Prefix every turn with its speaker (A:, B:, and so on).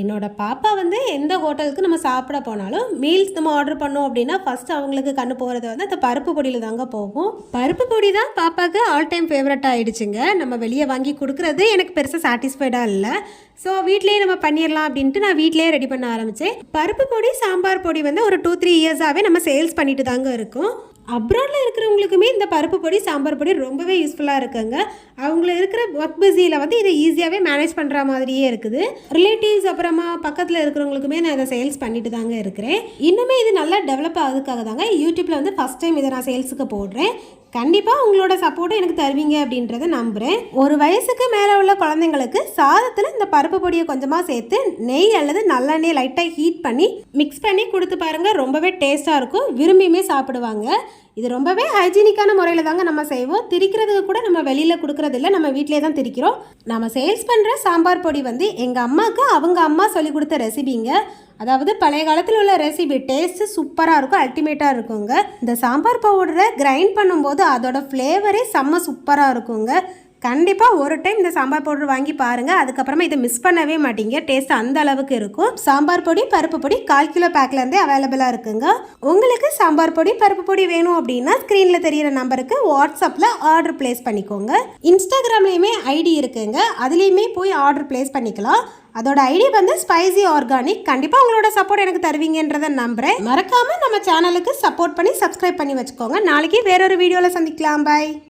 A: என்னோட பாப்பா வந்து எந்த ஹோட்டலுக்கு நம்ம சாப்பிட போனாலும் மீல்ஸ் நம்ம ஆர்டர் பண்ணோம் அப்படின்னா ஃபர்ஸ்ட் அவங்களுக்கு கண்ணு போகிறது வந்து அந்த பருப்பு பொடியில் தாங்க போகும். பருப்பு பொடி தான் பாப்பாவுக்கு ஆல் டைம் ஃபேவரட் ஆகிடுச்சுங்க. நம்ம வெளியே வாங்கி கொடுக்குறது எனக்கு பெருசாக சாட்டிஸ்ஃபைடாக இல்லை. ஸோ வீட்லேயே நம்ம பண்ணிடலாம் அப்படின்ட்டு நான் வீட்லேயே ரெடி பண்ண ஆரம்பித்தேன். பருப்பு பொடி சாம்பார் பொடி வந்து ஒரு 2-3 இயர்ஸாகவே நம்ம சேல்ஸ் பண்ணிட்டு தாங்க இருக்கோம். அப்ராடில் இருக்கிறவங்களுக்குமே இந்த பருப்பு பொடி சாம்பார் பொடி ரொம்பவே யூஸ்ஃபுல்லாக இருக்குங்க. அவங்கள இருக்கிற ஒர்க் பிஸியில் வந்து இதை ஈஸியாகவே மேனேஜ் பண்ணுற மாதிரியே இருக்குது. ரிலேட்டிவ்ஸ் அப்புறமா பக்கத்தில் இருக்கிறவங்களுக்குமே நான் இதை சேல்ஸ் பண்ணிட்டு தாங்க இருக்கிறேன். இன்னுமே இது நல்லா டெவலப் ஆகுதுக்காக தாங்க யூடியூப்பில் வந்து ஃபஸ்ட் டைம் இதை நான் சேல்ஸுக்கு போடுறேன். கண்டிப்பாக உங்களோட சப்போர்ட்டை எனக்கு தருவீங்க அப்படின்றத நம்புகிறேன். ஒரு வயசுக்கு மேலே உள்ள குழந்தைங்களுக்கு சாதத்தில் இந்த பருப்பு பொடியை கொஞ்சமாக சேர்த்து நெய் அல்லது நல்லெண்ணெய் லைட்டாக ஹீட் பண்ணி மிக்ஸ் பண்ணி கொடுத்து பாருங்கள். ரொம்பவே டேஸ்ட்டாக இருக்கும், விரும்பியுமே சாப்பிடுவாங்க. இது ரொம்பவே ஹைஜீனிக்கான முறையில் தாங்க நம்ம செய்வோம். திரிக்கிறதுக்கு கூட நம்ம வெளியில் கொடுக்குறது இல்லை, நம்ம வீட்டிலே தான் திரிக்கிறோம். நம்ம சேல்ஸ் பண்ணுற சாம்பார் பொடி வந்து எங்கள் அம்மாவுக்கு அவங்க அம்மா சொல்லி கொடுத்த ரெசிபிங்க. அதாவது பழைய காலத்தில் உள்ள ரெசிபி டேஸ்ட்டு சூப்பராக இருக்கும், அல்டிமேட்டாக இருக்குங்க. இந்த சாம்பார் பவுடரை கிரைண்ட் பண்ணும்போது அதோட ஃப்ளேவரே செம்ம சூப்பராக இருக்குங்க. கண்டிப்பாக ஒரு டைம் இந்த சாம்பார் பவுடர் வாங்கி பாருங்கள். அதுக்கப்புறமா இதை மிஸ் பண்ணவே மாட்டீங்க. டேஸ்ட் அந்த அளவுக்கு இருக்கும். சாம்பார் பொடி பருப்பு பொடி 1/4 கிலோ பேக்லேருந்தே அவைலபிளாக இருக்குங்க. உங்களுக்கு சாம்பார் பொடி பருப்பு பொடி வேணும் அப்படின்னா ஸ்க்ரீனில் தெரிகிற நம்பருக்கு வாட்ஸ்அப்பில் ஆர்டர் பிளேஸ் பண்ணிக்கோங்க. இன்ஸ்டாகிராம்லேயுமே ஐடி இருக்குங்க, அதுலேயுமே போய் ஆர்டர் பிளேஸ் பண்ணிக்கலாம். அதோட ஐடி வந்து ஸ்பைசி ஆர்கானிக். கண்டிப்பாக உங்களோட சப்போர்ட் எனக்கு தருவீங்கன்றதை நம்புகிறேன். மறக்காமல் நம்ம சேனலுக்கு சப்போர்ட் பண்ணி சப்ஸ்கிரைப் பண்ணி வச்சுக்கோங்க. நாளைக்கு வேறொரு வீடியோவில் சந்திக்கலாம். பாய்.